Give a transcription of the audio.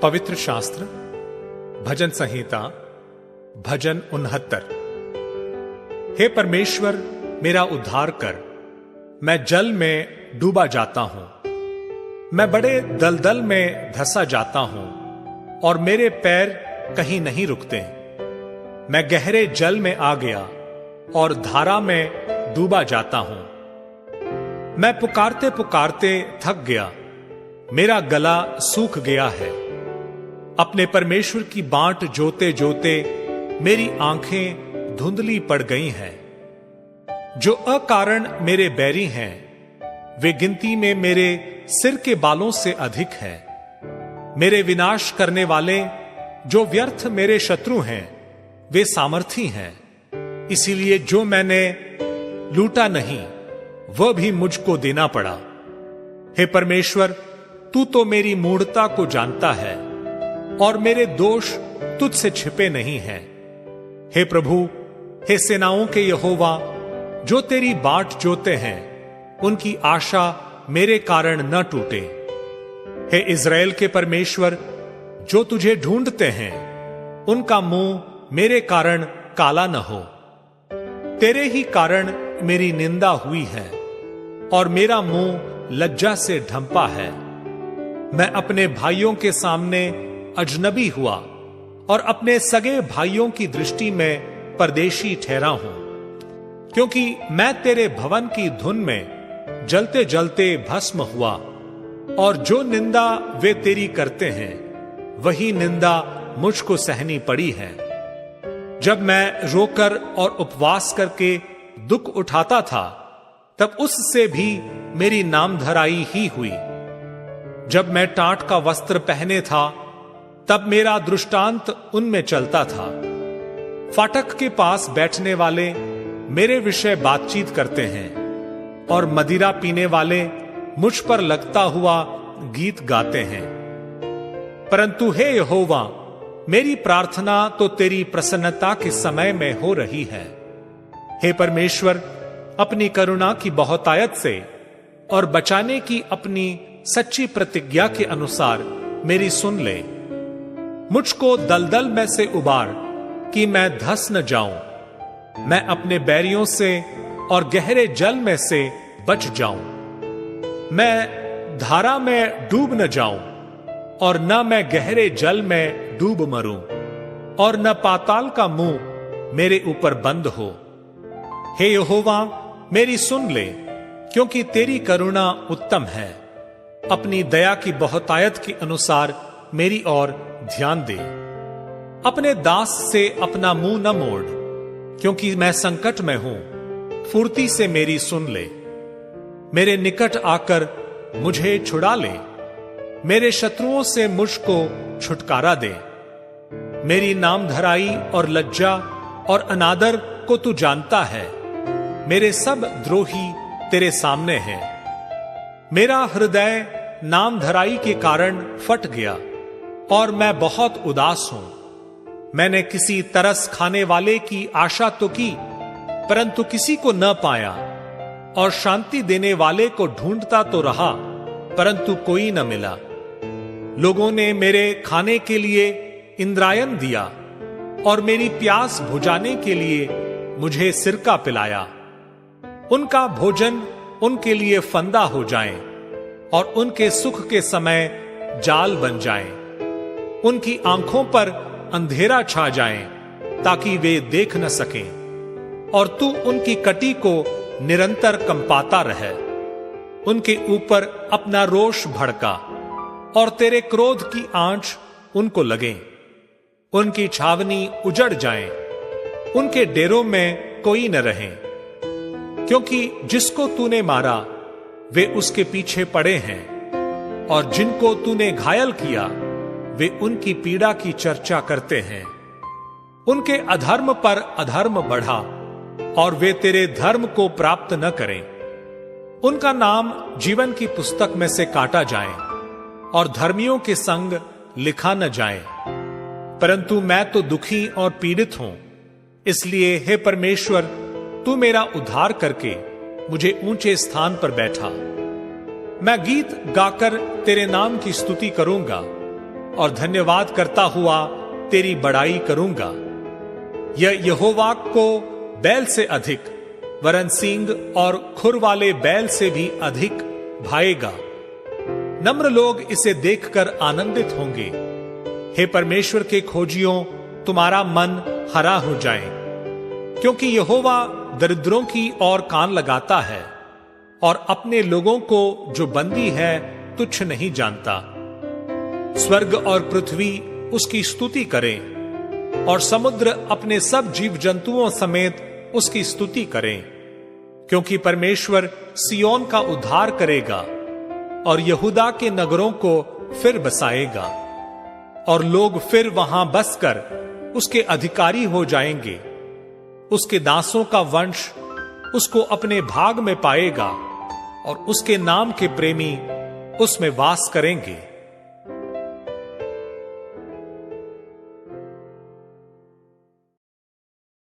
पवित्र शास्त्र भजन संहिता भजन 69। हे परमेश्वर मेरा उद्धार कर, मैं जल में डूबा जाता हूं, मैं बड़े दलदल में धंसा जाता हूं और मेरे पैर कहीं नहीं रुकते। मैं गहरे जल में आ गया और धारा में डूबा जाता हूं। मैं पुकारते पुकारते थक गया, मेरा गला सूख गया है। अपने परमेश्वर की बाट जोते जोते मेरी आंखें धुंधली पड़ गई हैं। जो अकारण मेरे बैरी हैं, वे गिनती में मेरे सिर के बालों से अधिक हैं। मेरे विनाश करने वाले जो व्यर्थ मेरे शत्रु हैं, वे सामर्थी हैं। इसीलिए जो मैंने लूटा नहीं, वह भी मुझको देना पड़ा। हे परमेश्वर, तू तो मेरी मूढ़ता को जानता है और मेरे दोष तुझसे छिपे नहीं हैं। हे प्रभु, हे सेनाओं के यहोवा, जो तेरी बाट जोते हैं, उनकी आशा मेरे कारण न टूटे। हे इज़राइल के परमेश्वर, जो तुझे ढूंढते हैं, उनका मुंह मेरे कारण काला न हो। तेरे ही कारण मेरी निंदा हुई है और मेरा मुंह लज्जा से ढंपा है। मैं अपने भाइयों के सामने अजनबी हुआ और अपने सगे भाइयों की दृष्टि में परदेशी ठहरा हूं, क्योंकि मैं तेरे भवन की धुन में जलते जलते भस्म हुआ। और जो निंदा वे तेरी करते हैं, वही निंदा मुझको सहनी पड़ी है। जब मैं रोकर और उपवास करके दुख उठाता था, तब उससे भी मेरी नामधराई ही हुई। जब मैं टाट का वस्त्र पहने था, तब मेरा दृष्टांत उनमें चलता था। फाटक के पास बैठने वाले मेरे विषय बातचीत करते हैं और मदिरा पीने वाले मुझ पर लगता हुआ गीत गाते हैं। परंतु हे यहोवा, मेरी प्रार्थना तो तेरी प्रसन्नता के समय में हो रही है। हे परमेश्वर, अपनी करुणा की बहुतायत से और बचाने की अपनी सच्ची प्रतिज्ञा के अनुसार मेरी सुन ले। मुझको दलदल में से उबार कि मैं धस न जाऊं। मैं अपने बैरियों से और गहरे जल में से बच जाऊं। मैं धारा में डूब न जाऊं और न मैं गहरे जल में डूब मरूं, और न पाताल का मुंह मेरे ऊपर बंद हो। हे यहोवा, मेरी सुन ले, क्योंकि तेरी करुणा उत्तम है। अपनी दया की बहुतायत के अनुसार मेरी ओर ध्यान दे। अपने दास से अपना मुंह न मोड़, क्योंकि मैं संकट में हूं। फुर्ती से मेरी सुन ले। मेरे निकट आकर मुझे छुड़ा ले। मेरे शत्रुओं से मुझको छुटकारा दे। मेरी नामधराई और लज्जा और अनादर को तू जानता है। मेरे सब द्रोही तेरे सामने हैं। मेरा हृदय नामधराई के कारण फट गया और मैं बहुत उदास हूं। मैंने किसी तरस खाने वाले की आशा तो की, परंतु किसी को न पाया, और शांति देने वाले को ढूंढता तो रहा, परंतु कोई न मिला। लोगों ने मेरे खाने के लिए इंद्रायन दिया और मेरी प्यास बुझाने के लिए मुझे सिरका पिलाया। उनका भोजन उनके लिए फंदा हो जाए और उनके सुख के समय जाल बन जाए। उनकी आंखों पर अंधेरा छा जाए ताकि वे देख न सकें, और तू उनकी कटी को निरंतर कंपाता रहे। उनके ऊपर अपना रोष भड़का और तेरे क्रोध की आंच उनको लगे। उनकी छावनी उजड़ जाए, उनके डेरों में कोई न रहे, क्योंकि जिसको तूने मारा वे उसके पीछे पड़े हैं, और जिनको तूने घायल किया वे उनकी पीड़ा की चर्चा करते हैं। उनके अधर्म पर अधर्म बढ़ा और वे तेरे धर्म को प्राप्त न करें। उनका नाम जीवन की पुस्तक में से काटा जाए और धर्मियों के संग लिखा न जाए। परंतु मैं तो दुखी और पीड़ित हूं। इसलिए हे परमेश्वर, तू मेरा उद्धार करके मुझे ऊंचे स्थान पर बैठा। मैं गीत गाकर तेरे नाम की स्तुति करूंगा और धन्यवाद करता हुआ तेरी बड़ाई करूंगा। यह यहोवा को बैल से अधिक, वरन सींग और खुर वाले बैल से भी अधिक भाएगा। नम्र लोग इसे देखकर आनंदित होंगे। हे परमेश्वर के खोजियों, तुम्हारा मन हरा हो जाए, क्योंकि यहोवा दरिद्रों की ओर कान लगाता है और अपने लोगों को जो बंदी है तुच्छ नहीं जानता। स्वर्ग और पृथ्वी उसकी स्तुति करें और समुद्र अपने सब जीव जंतुओं समेत उसकी स्तुति करें, क्योंकि परमेश्वर सियोन का उद्धार करेगा और यहूदा के नगरों को फिर बसाएगा, और लोग फिर वहां बसकर उसके अधिकारी हो जाएंगे। उसके दासों का वंश उसको अपने भाग में पाएगा और उसके नाम के प्रेमी उसमें वास करेंगे।